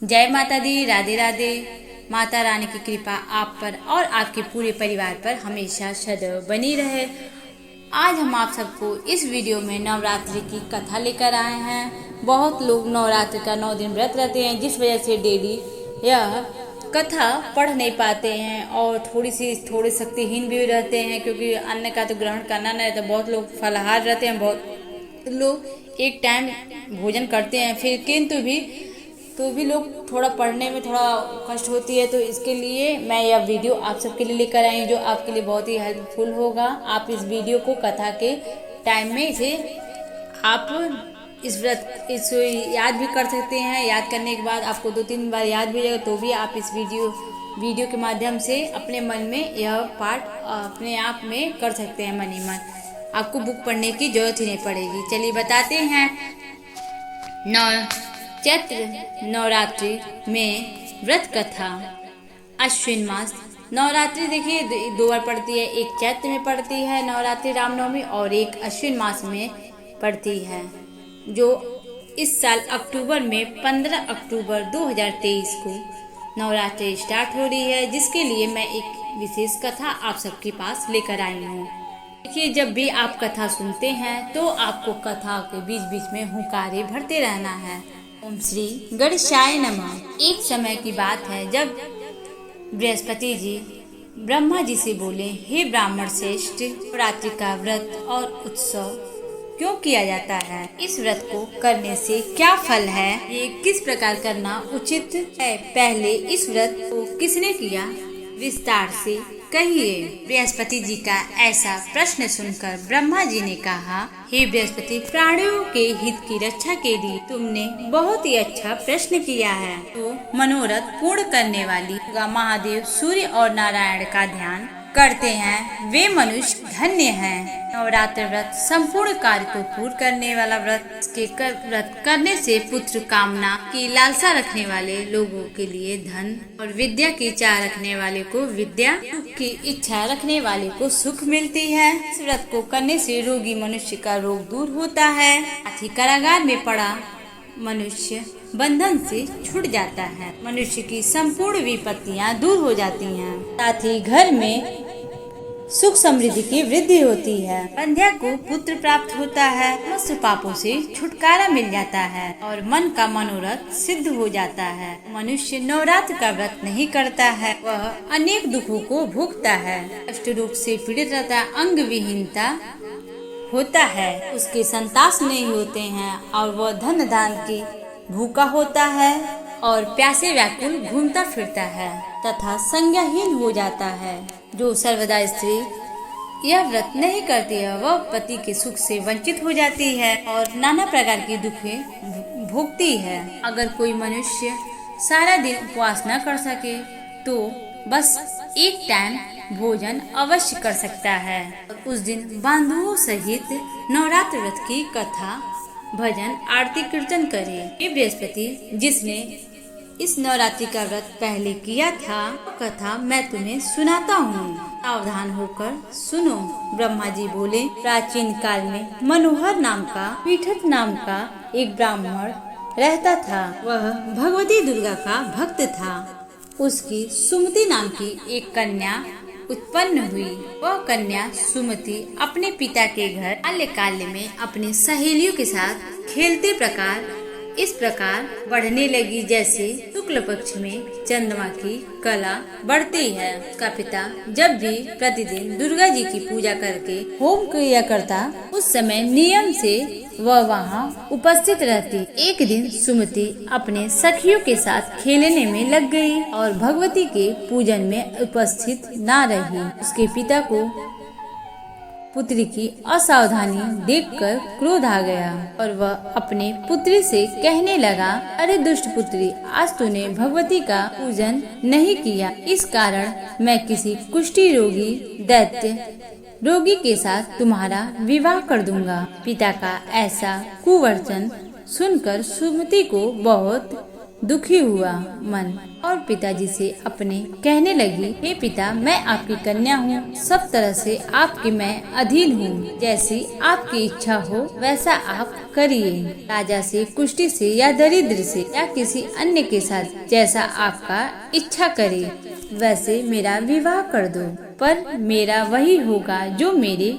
जय माता दी, राधे राधे। माता रानी की कृपा आप पर और आपके पूरे परिवार पर हमेशा सदैव बनी रहे। आज हम आप सबको इस वीडियो में नवरात्रि की कथा लेकर आए हैं। बहुत लोग नवरात्रि का 9 दिन व्रत रहते हैं, जिस वजह से डेली यह कथा पढ़ नहीं पाते हैं और थोड़े शक्तिहीन भी रहते हैं, क्योंकि अन्न का तो ग्रहण करना नहीं रहता। बहुत लोग फलाहार रहते हैं, बहुत लोग एक टाइम भोजन करते हैं, फिर किंतु भी लोग थोड़ा पढ़ने में थोड़ा कष्ट होती है। तो इसके लिए मैं यह वीडियो आप सबके लिए लेकर आई हूँ, जो आपके लिए बहुत ही हेल्पफुल होगा। आप इस वीडियो को कथा के टाइम में इसे आप इस याद भी कर सकते हैं। याद करने के बाद आपको 2-3 बार याद भी जाएगा, तो भी आप इस वीडियो के माध्यम से अपने मन में यह पाठ अपने आप में कर सकते हैं। मन ही मन आपको बुक पढ़ने की जरूरत ही नहीं पड़ेगी। चलिए बताते हैं। चैत्र नवरात्रि में व्रत कथा। अश्विन मास नवरात्रि देखिए 2 बार पड़ती है। एक चैत्र में पड़ती है नवरात्रि रामनवमी, और एक अश्विन मास में पड़ती है, जो इस साल अक्टूबर में 15 अक्टूबर 2023 को नवरात्रि स्टार्ट हो रही है, जिसके लिए मैं एक विशेष कथा आप सबके पास लेकर आई हूँ। देखिए, जब भी आप कथा सुनते हैं तो आपको कथा के बीच बीच में हुंकारे भरते रहना है। ओम श्री गणेशाय नमः। एक समय की बात है जब बृहस्पति जी ब्रह्मा जी से बोले, हे ब्राह्मण श्रेष्ठ, नवरात्रि का व्रत और उत्सव क्यों किया जाता है? इस व्रत को करने से क्या फल है? ये किस प्रकार करना उचित है? पहले इस व्रत को किसने किया, विस्तार से कहिए। बृहस्पति जी का ऐसा प्रश्न सुनकर ब्रह्मा जी ने कहा, हे बृहस्पति, प्राणियों के हित की रक्षा के लिए तुमने बहुत ही अच्छा प्रश्न किया है। तो मनोरथ पूर्ण करने वाली महादेव सूर्य और नारायण का ध्यान करते हैं, वे मनुष्य धन्य हैं। नवरात्र व्रत संपूर्ण कार्य को पूर्ण करने वाला व्रत करने से पुत्र कामना की लालसा रखने वाले लोगों के लिए धन, और विद्या की चाह रखने वाले को विद्या, सुख की इच्छा रखने वाले को सुख मिलती है। इस व्रत को करने से रोगी मनुष्य का रोग दूर होता है, साथ ही कारागार में पड़ा मनुष्य बंधन से छूट जाता है, मनुष्य की संपूर्ण विपत्तियां दूर हो जाती हैं, साथ ही घर में सुख समृद्धि की वृद्धि होती है। बंध्या को पुत्र प्राप्त होता है, समस्त पापों से छुटकारा मिल जाता है और मन का मनोरथ सिद्ध हो जाता है। मनुष्य नवरात्र का व्रत नहीं करता है, वह अनेक दुखों को भोगता है, कष्ट रोग से पीड़ित रहता है, अंग विहीनता होता है, उसके संतान नहीं होते हैं, और वह धन दान की भूखा होता है और प्यासे व्याकुल घूमता फिरता है तथा संज्ञाहीन हो जाता है। जो सर्वदा स्त्री यह व्रत नहीं करती है, वह पति के सुख से वंचित हो जाती है और नाना प्रकार की दुखे भोगती है। अगर कोई मनुष्य सारा दिन उपवास न कर सके तो बस एक टाइम भोजन अवश्य कर सकता है। उस दिन बंधुओं सहित नवरात्र व्रत की कथा, भजन, आरती, कीर्तन करे। ये बृहस्पति जिसने इस नवरात्रि का व्रत पहले किया था, कथा मैं तुम्हें सुनाता हूँ, सावधान होकर सुनो। ब्रह्मा जी बोले, प्राचीन काल में मनोहर नाम का, पीठत नाम का एक ब्राह्मण रहता था। वह भगवती दुर्गा का भक्त था। उसकी सुमति नाम की एक कन्या उत्पन्न हुई। वह कन्या सुमति अपने पिता के घर बाल्यकाल में अपनी सहेलियों के साथ खेलते इस प्रकार बढ़ने लगी, जैसे शुक्ल पक्ष में चंद्रमा की कला बढ़ती है। उसका पिता जब भी प्रतिदिन दुर्गा जी की पूजा करके होम किया करता, उस समय नियम से वह वहाँ उपस्थित रहती। एक दिन सुमति अपने सखियों के साथ खेलने में लग गई और भगवती के पूजन में उपस्थित न रही। उसके पिता को पुत्री की असावधानी देखकर क्रोध आ गया और वह अपने पुत्री से कहने लगा, अरे दुष्ट पुत्री, आज तूने भगवती का पूजन नहीं किया, इस कारण मैं किसी कुष्ठी रोगी दैत्य रोगी के साथ तुम्हारा विवाह कर दूंगा। पिता का ऐसा कुवचन सुनकर सुमति को बहुत दुखी हुआ मन और पिताजी से अपने कहने लगी, हे पिता, मैं आपकी कन्या हूँ, सब तरह से आपकी मैं अधीन हूँ, जैसी आपकी इच्छा हो वैसा आप करिए। राजा से, कुष्टी से या दरिद्र से या किसी अन्य के साथ जैसा आपका इच्छा करे वैसे मेरा विवाह कर दो, पर मेरा वही होगा जो मेरे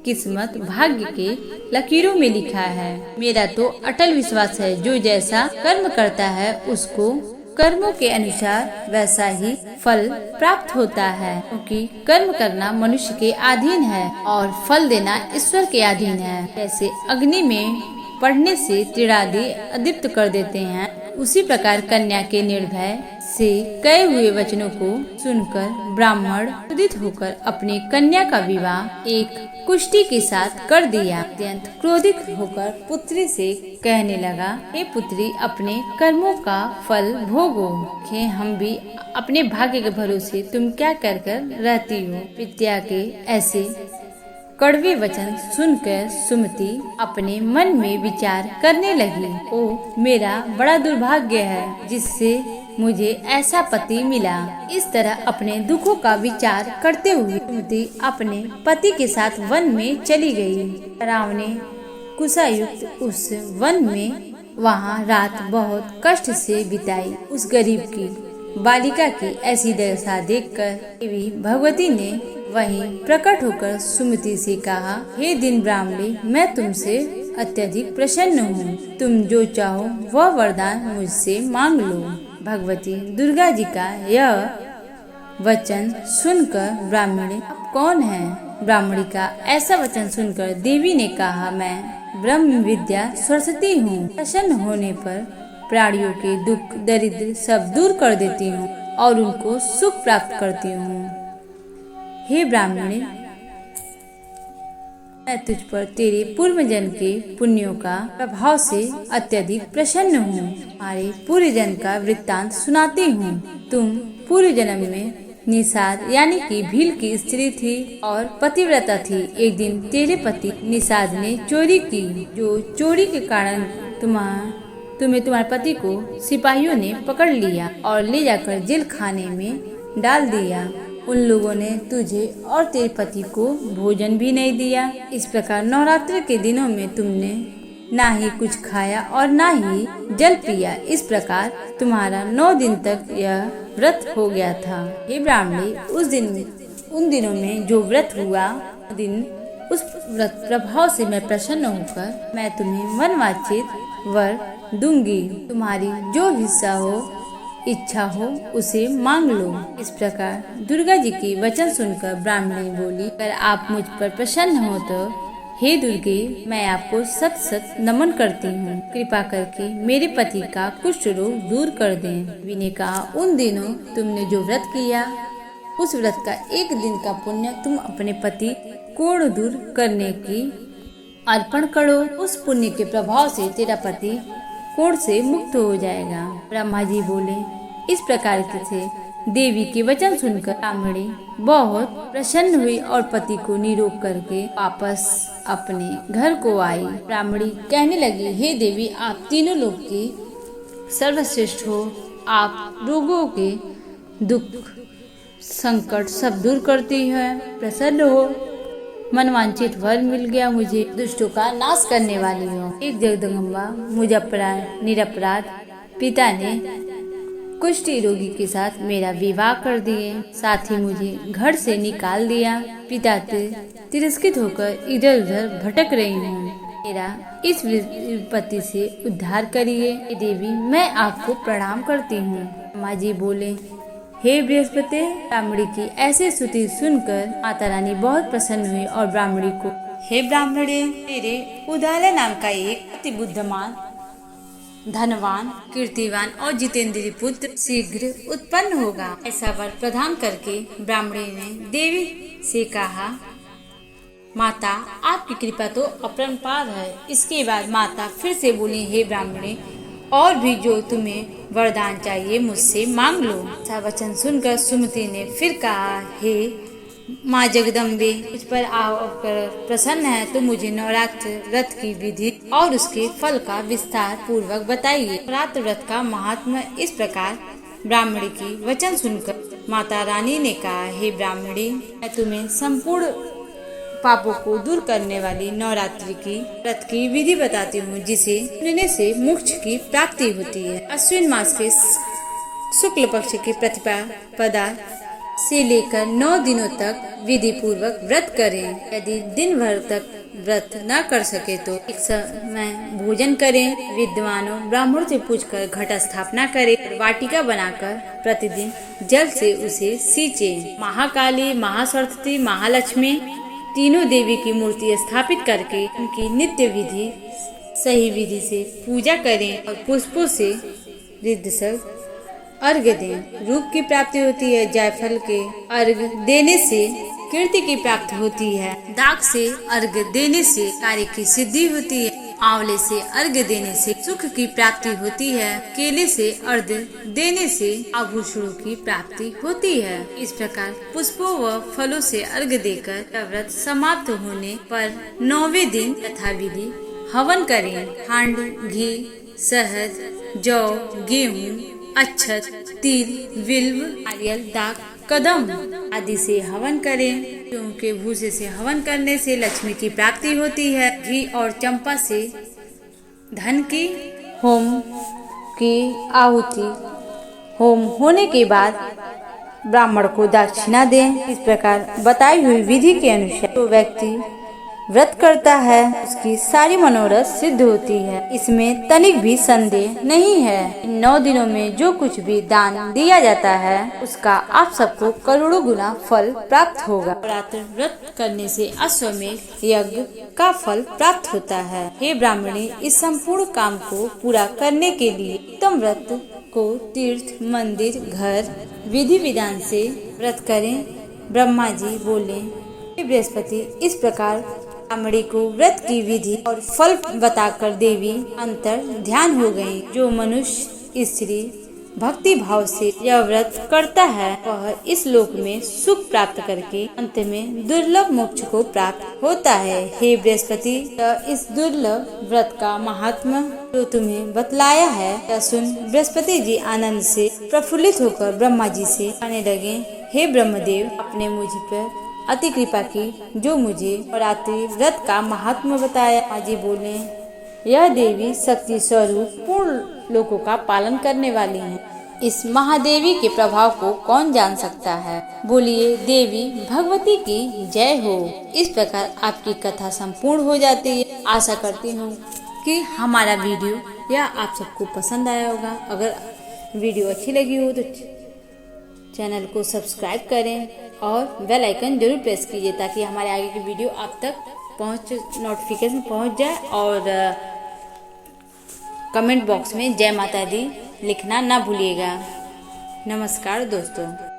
किस्मत भाग्य के लकीरों में लिखा है। मेरा तो अटल विश्वास है, जो जैसा कर्म करता है उसको कर्मों के अनुसार वैसा ही फल प्राप्त होता है, क्योंकि कर्म करना मनुष्य के अधीन है और फल देना ईश्वर के अधीन है। जैसे अग्नि में पड़ने से त्रिरादि अदीप्त कर देते हैं, उसी प्रकार कन्या के निर्भय से कहे हुए वचनों को सुनकर ब्राह्मण क्रोधित होकर अपनी कन्या का विवाह एक कुष्टी के साथ कर दिया। अत्यंत क्रोधित होकर पुत्री से कहने लगा, हे पुत्री, अपने कर्मों का फल भोगो। हम भी अपने भाग्य के भरोसे तुम क्या कर रहती हो। पिता के ऐसे कड़वे वचन सुनकर सुमति अपने मन में विचार करने लगी, ओ मेरा बड़ा दुर्भाग्य है जिससे मुझे ऐसा पति मिला। इस तरह अपने दुखों का विचार करते हुए सुमति अपने पति के साथ वन में चली गई। रावण कुशायुक्त उस वन में वहाँ रात बहुत कष्ट से बिताई। उस गरीब की बालिका की ऐसी दशा देखकर देवी भगवती ने वहीं प्रकट होकर सुमति से कहा, हे दिन ब्राह्मणी, मैं तुमसे अत्यधिक प्रसन्न हूँ, तुम जो चाहो वह वरदान मुझसे मांग लो। भगवती दुर्गा जी का यह वचन सुनकर ब्राह्मणी अब कौन है? ब्राह्मणी का ऐसा वचन सुनकर देवी ने कहा, मैं ब्रह्म विद्या सरस्वती हूँ। प्रसन्न होने पर प्राणियों के दुख दरिद्र सब दूर कर देती हूँ और उनको सुख प्राप्त करती हूँ। हे ब्राह्मणी, मैं तुझ पर तेरे पूर्व जन्म के पुण्यों का प्रभाव से अत्यधिक प्रसन्न हूँ। हमारे पूर्व जन्म का वृत्तांत सुनाती हूँ। तुम पूर्व जन्म में निषाद यानी कि भील की स्त्री थी और पतिव्रता थी। एक दिन तेरे पति निषाद ने चोरी की, जो चोरी के कारण तुम्हारे पति को सिपाहियों ने पकड़ लिया और ले जाकर जेल खाने में डाल दिया। उन लोगों ने तुझे और तेरे पति को भोजन भी नहीं दिया। इस प्रकार नवरात्र के दिनों में तुमने ना ही कुछ खाया और ना ही जल पिया। इस प्रकार तुम्हारा 9 दिन तक यह व्रत हो गया था। हे ब्राह्मणी, उन दिनों में जो व्रत हुआ दिन, उस व्रत प्रभाव से मैं प्रसन्न होकर मैं तुम्हें मनवांछित वर दूंगी। तुम्हारी जो हिस्सा हो इच्छा हो उसे मांग लो। इस प्रकार दुर्गा जी की वचन सुनकर ब्राह्मणी बोली, अगर आप मुझ पर प्रसन्न हो तो हे दुर्गे, मैं आपको सत सत नमन करती हूँ। कृपा करके मेरे पति का कुष्ठ रोग दूर कर दें। देवी ने कहा, उन दिनों तुमने जो व्रत किया उस व्रत का एक दिन का पुण्य तुम अपने पति कोढ़ दूर करने की अर्पण करो। उस पुण्य के प्रभाव से तेरा पति कोढ़ से मुक्त हो जाएगा। ब्रह्मा जी बोले। इस प्रकार से देवी के वचन सुनकर ब्राह्मणी बहुत प्रसन्न हुई और पति को निरोग करके वापस अपने घर को आई। ब्राह्मणी कहने लगी, हे देवी, आप तीनों लोग की सर्वश्रेष्ठ हो। आप रोगों के दुख संकट सब दूर करती है। प्रसन्न हो, मनवांछित वर मिल गया मुझे, दुष्टों का नाश करने वाली हो। एक जगदम्बा मुजफ्फरा निरपराध पिता ने कुष्ठी रोगी के साथ मेरा विवाह कर दिए, साथ ही मुझे घर से निकाल दिया। पिता तिरस्कृत होकर इधर उधर भटक रही हूँ। मेरा इस विपत्ति से उद्धार करिए। देवी, मैं आपको प्रणाम करती हूँ। माँ जी बोले, हे बृहस्पति। ब्राह्मणी की ऐसे स्तुति सुनकर माता रानी बहुत प्रसन्न हुई और ब्राह्मणी को, हे ब्राह्मणी, तेरे उदालय नाम का एक अति बुद्धिमान, धनवान, कीर्तिवान और जितेंद्रीय पुत्र शीघ्र उत्पन्न होगा। ऐसा वर प्रदान करके ब्राह्मणी ने देवी से कहा, माता, आपकी कृपा तो अपरंपार है। इसके बाद माता फिर से बोली, हे ब्राह्मणी, और भी जो तुम्हें वरदान चाहिए मुझसे मांग लो। ऐसा वचन सुनकर सुमति ने फिर कहा, हे माँ जगदम्बे मुझ पर आकर प्रसन्न है तो मुझे नवरात्र व्रत की विधि और उसके फल का विस्तार पूर्वक बताइए। नवरात्र व्रत का महात्मा इस प्रकार। ब्राह्मणी की वचन सुनकर माता रानी ने कहा, हे ब्राह्मणी, मैं तुम्हें संपूर्ण पापों को दूर करने वाली नवरात्रि की व्रत की विधि बताती हूँ, जिसे सुनने से मोक्ष की प्राप्ति होती है। अश्विन मास के शुक्ल पक्ष की प्रतिपदा से लेकर 9 दिनों तक विधि पूर्वक व्रत करें। यदि दिन भर तक व्रत न कर सके तो एक समय भोजन करें। विद्वानों ब्राह्मणों से पूछकर घट स्थापना करें। वाटिका बनाकर प्रतिदिन जल से उसे सींचे। महाकाली, महासरस्वती, महालक्ष्मी तीनों देवी की मूर्ति स्थापित करके उनकी नित्य विधि सही विधि से पूजा करें और पुष्पों से रिद्धसक अर्घ्य दें। रूप की प्राप्ति होती है। जायफल के अर्घ्य देने से कीर्ति की प्राप्ति होती है। दाग से अर्घ्य देने से कार्य की सिद्धि होती है। आंवले से अर्घ्य देने से सुख की प्राप्ति होती है। केले से अर्घ्य देने से आभूषणों की प्राप्ति होती है। इस प्रकार पुष्पों व फलों से अर्घ्य देकर व्रत समाप्त होने पर 9वें दिन यथाविधि हवन करें। खंड, घी, शहद, जौ, गेहूँ, अक्षत, तिल, बिल्व, नारियल, दाक, कदम आदि से हवन करें, क्योंकि भूसे से हवन करने से लक्ष्मी की प्राप्ति होती है। घी और चंपा से धन की होम की आहुति। होम होने के बाद ब्राह्मण को दक्षिणा दें। इस प्रकार बताई हुई विधि के अनुसार जो व्यक्ति व्रत करता है उसकी सारी मनोरथ सिद्ध होती है। इसमें तनिक भी संदेह नहीं है। इन 9 दिनों में जो कुछ भी दान दिया जाता है उसका आप सबको करोड़ों गुना फल प्राप्त होगा। नवरात्र व्रत करने से अश्वमेध यज्ञ का फल प्राप्त होता है। हे ब्राह्मणी, इस संपूर्ण काम को पूरा करने के लिए उत्तम व्रत को तीर्थ, मंदिर, घर विधि विधान से व्रत करें। ब्रह्मा जी बोले, बृहस्पति, इस प्रकार ब्राह्मणी को व्रत की विधि और फल बताकर देवी अंतर ध्यान हो गई। जो मनुष्य स्त्री भक्ति भाव से यह व्रत करता है वह इस लोक में सुख प्राप्त करके अंत में दुर्लभ मोक्ष को प्राप्त होता है। हे बृहस्पति, इस दुर्लभ व्रत का महात्मा जो तुम्हें बतलाया है यह सुन बृहस्पति जी आनंद से प्रफुल्लित होकर ब्रह्मा जी से कहने लगे, हे ब्रह्मदेव, आपने मुझ पर अति कृपा की जो मुझे नवरात्रि व्रत का महात्मा बताया। माजी बोले, यह देवी शक्ति स्वरूप पूर्ण लोकों का पालन करने वाली है। इस महादेवी के प्रभाव को कौन जान सकता है। बोलिए, देवी भगवती की जय हो। इस प्रकार आपकी कथा संपूर्ण हो जाती है। आशा करती हूँ कि हमारा वीडियो या आप सबको पसंद आया होगा। अगर वीडियो अच्छी लगी हो तो चैनल को सब्सक्राइब करें और बेल आइकन जरूर प्रेस कीजिए ताकि हमारे आगे की वीडियो आप तक नोटिफिकेशन पहुंच जाए। और कमेंट बॉक्स में जय माता दी लिखना ना भूलिएगा। नमस्कार दोस्तों।